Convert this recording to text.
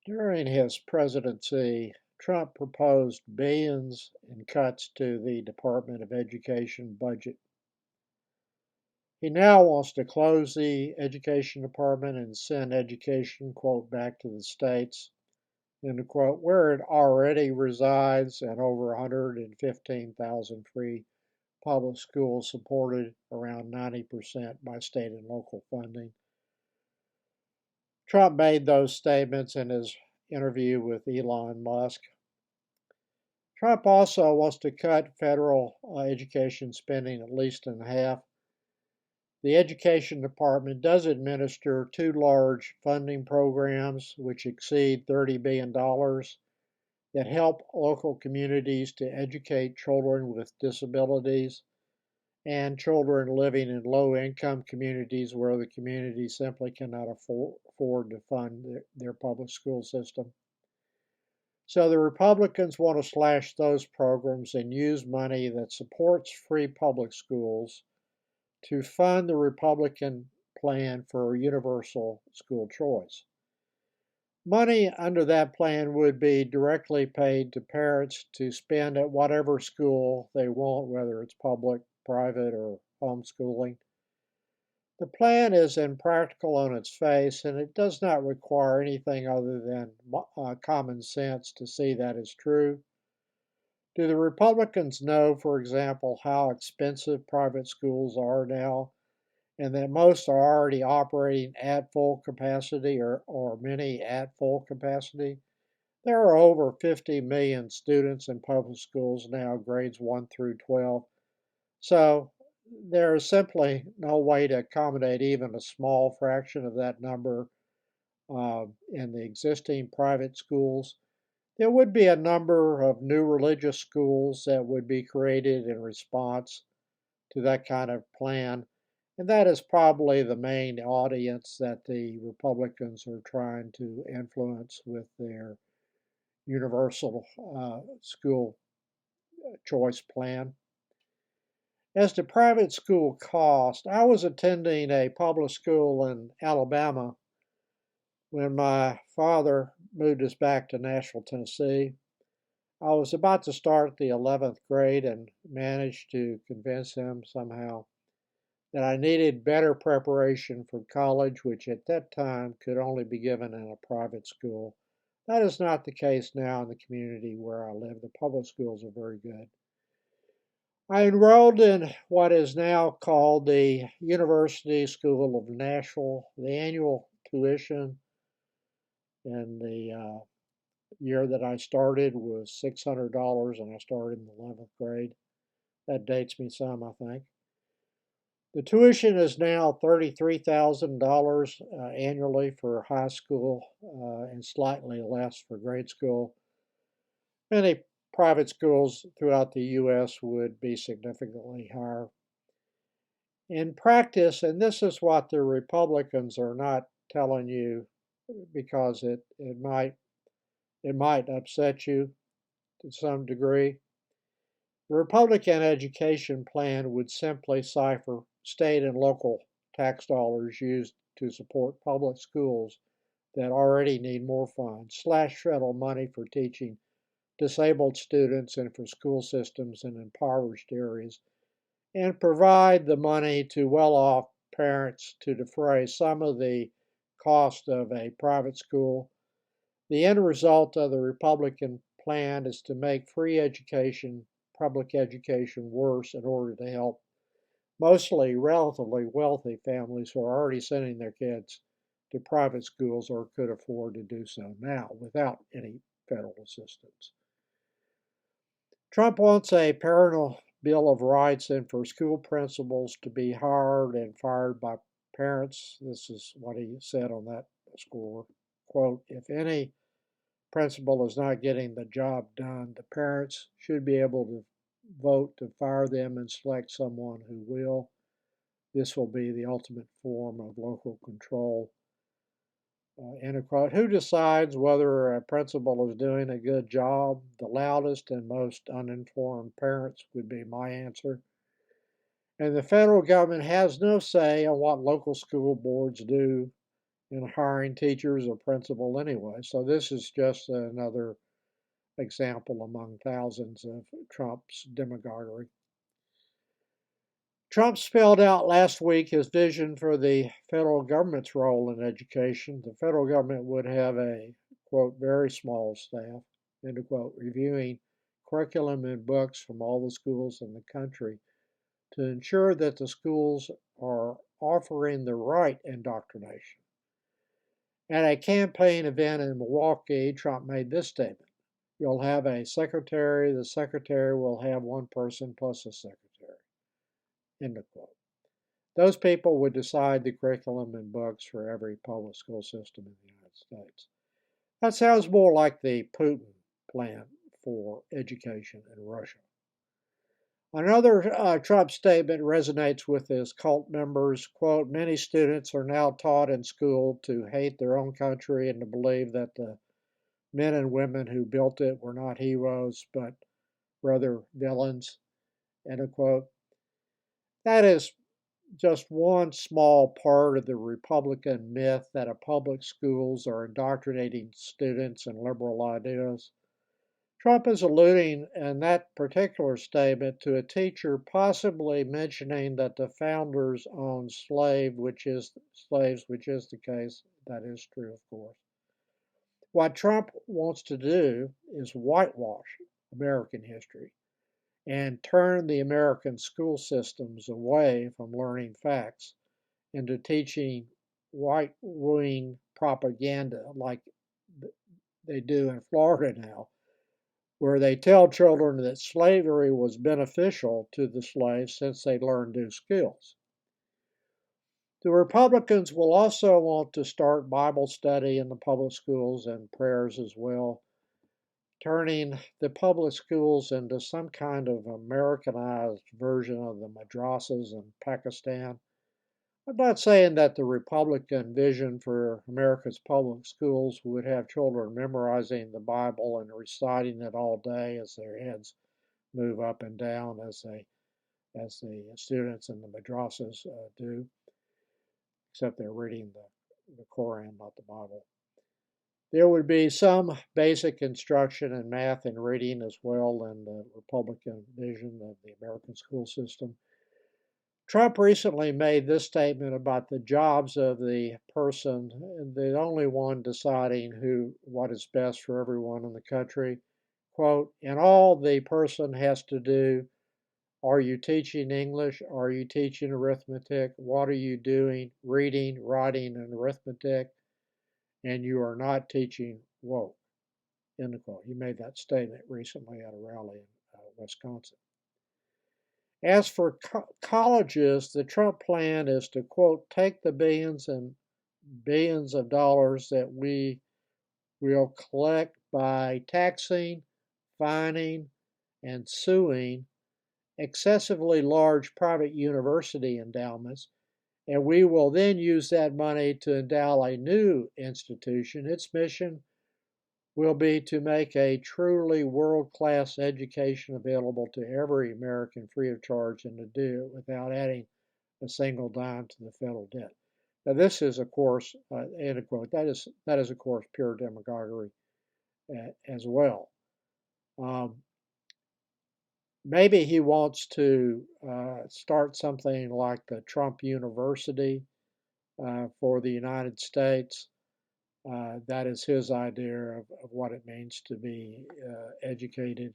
During his presidency, Trump proposed billions in cuts to the Department of Education budget. He now wants to close the education department and send education, quote, back to the states, end quote, where it already resides and over 115,000 free public schools supported around 90% by state and local funding. Trump made those statements in his interview with Elon Musk. Trump also wants to cut federal education spending at least in half. The Education Department does administer two large funding programs, which exceed $30 billion, that help local communities to educate children with disabilities and children living in low-income communities where the community simply cannot afford to fund their public school system. So the Republicans want to slash those programs and use money that supports free public schools to fund the Republican plan for universal school choice. Money under that plan would be directly paid to parents to spend at whatever school they want, whether it's public, private, or homeschooling. The plan is impractical on its face, and it does not require anything other than common sense to see that is true. Do the Republicans know, for example, how expensive private schools are now, and that most are already operating at full capacity or many at full capacity? There are over 50 million students in public schools now, grades 1 through 12. So there is simply no way to accommodate even a small fraction of that number in the existing private schools. There would be a number of new religious schools that would be created in response to that kind of plan. And that is probably the main audience that the Republicans are trying to influence with their universal school choice plan. As to private school cost, I was attending a public school in Alabama when my father moved us back to Nashville, Tennessee. I was about to start the 11th grade and managed to convince him somehow that I needed better preparation for college, which at that time could only be given in a private school. That is not the case now in the community where I live. The public schools are very good. I enrolled in what is now called the University School of Nashville. The annual tuition in the year that I started was $600, and I started in the 11th grade. That dates me some, I think. The tuition is now $33,000 annually for high school and slightly less for grade school. Many private schools throughout the U.S. would be significantly higher. In practice, and this is what the Republicans are not telling you because it might upset you to some degree. The Republican education plan would simply cipher state and local tax dollars used to support public schools that already need more funds, slash federal money for teaching disabled students and for school systems in impoverished areas, and provide the money to well-off parents to defray some of the cost of a private school. The end result of the Republican plan is to make free education, public education, worse in order to help mostly relatively wealthy families who are already sending their kids to private schools or could afford to do so now without any federal assistance. Trump wants a parental bill of rights and for school principals to be hired and fired by parents. This is what he said on that score. Quote, if any principal is not getting the job done, the parents should be able to vote to fire them and select someone who will. This will be the ultimate form of local control. End of quote. Who decides whether a principal is doing a good job? The loudest and most uninformed parents would be my answer. And the federal government has no say on what local school boards do in hiring teachers or principal anyway. So this is just another example among thousands of Trump's demagoguery. Trump spelled out last week his vision for the federal government's role in education. The federal government would have a, quote, very small staff, end quote, reviewing curriculum and books from all the schools in the country to ensure that the schools are offering the right indoctrination. At a campaign event in Milwaukee, Trump made this statement. You'll have a secretary. The secretary will have one person plus a secretary. End of quote. Those people would decide the curriculum and books for every public school system in the United States. That sounds more like the Putin plan for education in Russia. Another Trump statement resonates with his cult members. Quote, many students are now taught in school to hate their own country and to believe that the men and women who built it were not heroes, but rather villains, end of quote. That is just one small part of the Republican myth that public schools are indoctrinating students in liberal ideas. Trump is alluding in that particular statement to a teacher possibly mentioning that the founders owned slaves, which is the case. That is true, of course. What Trump wants to do is whitewash American history and turn the American school systems away from learning facts into teaching right-wing propaganda like they do in Florida now, where they tell children that slavery was beneficial to the slaves since they learned new skills. The Republicans will also want to start Bible study in the public schools and prayers as well, turning the public schools into some kind of Americanized version of the madrasas in Pakistan. I'm not saying that the Republican vision for America's public schools would have children memorizing the Bible and reciting it all day as their heads move up and down as the students in the madrasas do, except they're reading the Koran, not the Bible. There would be some basic instruction in math and reading as well in the Republican vision of the American school system. Trump recently made this statement about the jobs of the person, the only one deciding what is best for everyone in the country. Quote, and all the person has to do, are you teaching English? Are you teaching arithmetic? What are you doing? Reading, writing, and arithmetic. And you are not teaching woke. End of quote. He made that statement recently at a rally in Wisconsin. As for colleges, the Trump plan is to, quote, take the billions and billions of dollars that we will collect by taxing, fining, and suing excessively large private university endowments, and we will then use that money to endow a new institution. Its mission will be to make a truly world-class education available to every American free of charge and to do it without adding a single dime to the federal debt. Now, this is, of course, end of quote, that is, of course, pure demagoguery as well. Maybe he wants to start something like the Trump University for the United States. That is his idea of what it means to be educated.